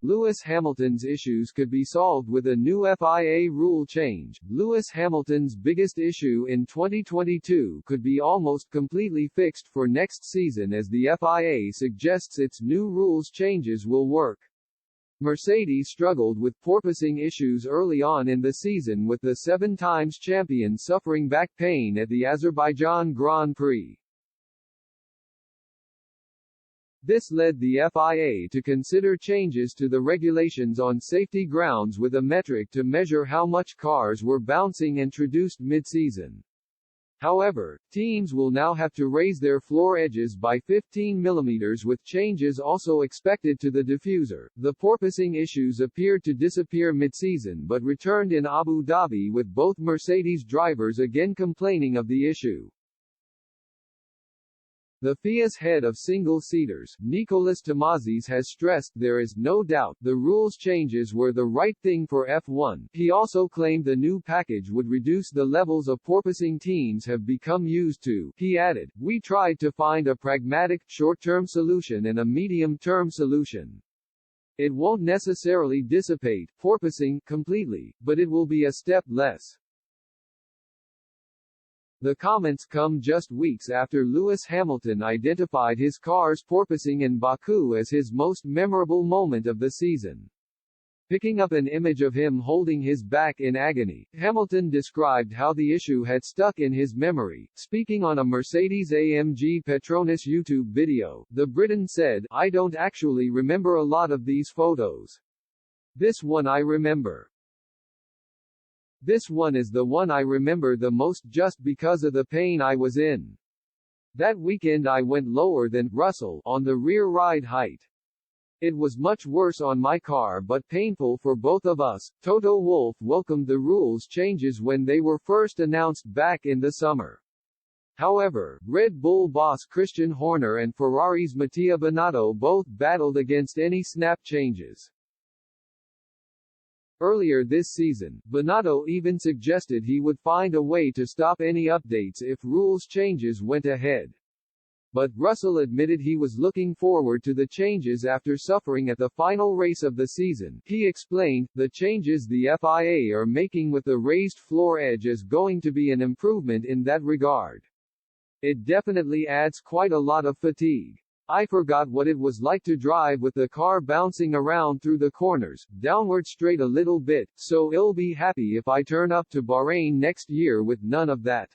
Lewis Hamilton's issues could be solved with a new FIA rule change. Lewis Hamilton's biggest issue in 2022 could be almost completely fixed for next season, as the FIA suggests its new rules changes will work. Mercedes struggled with porpoising issues early on in the season, with the 7-time champion suffering back pain at the Azerbaijan Grand Prix. This led the FIA to consider changes to the regulations on safety grounds, with a metric to measure how much cars were bouncing introduced mid-season. However, teams will now have to raise their floor edges by 15 mm, with changes also expected to the diffuser. The porpoising issues appeared to disappear mid-season but returned in Abu Dhabi, with both Mercedes drivers again complaining of the issue. The FIA's head of single-seaters, Nicolas Tomazis, has stressed there is no doubt the rules changes were the right thing for F1. He also claimed the new package would reduce the levels of porpoising teams have become used to. He added, "We tried to find a pragmatic, short-term solution and a medium-term solution. It won't necessarily dissipate porpoising completely, but it will be a step less." The comments come just weeks after Lewis Hamilton identified his car's porpoising in Baku as his most memorable moment of the season. Picking up an image of him holding his back in agony, Hamilton described how the issue had stuck in his memory. Speaking on a Mercedes-AMG Petronas YouTube video, the Briton said, "I don't actually remember a lot of these photos. This one I remember. This one is the one I remember the most, just because of the pain I was in. That weekend I went lower than Russell on the rear ride height. It was much worse on my car but painful for both of us." Toto Wolff welcomed the rules changes when they were first announced back in the summer. However, Red Bull boss Christian Horner and Ferrari's Mattia Binotto both battled against any snap changes. Earlier this season, Binotto even suggested he would find a way to stop any updates if rules changes went ahead. But Russell admitted he was looking forward to the changes after suffering at the final race of the season. He explained, "The changes the FIA are making with the raised floor edge is going to be an improvement in that regard. It definitely adds quite a lot of fatigue. I forgot what it was like to drive with the car bouncing around through the corners, downward straight a little bit, so I'll be happy if I turn up to Bahrain next year with none of that."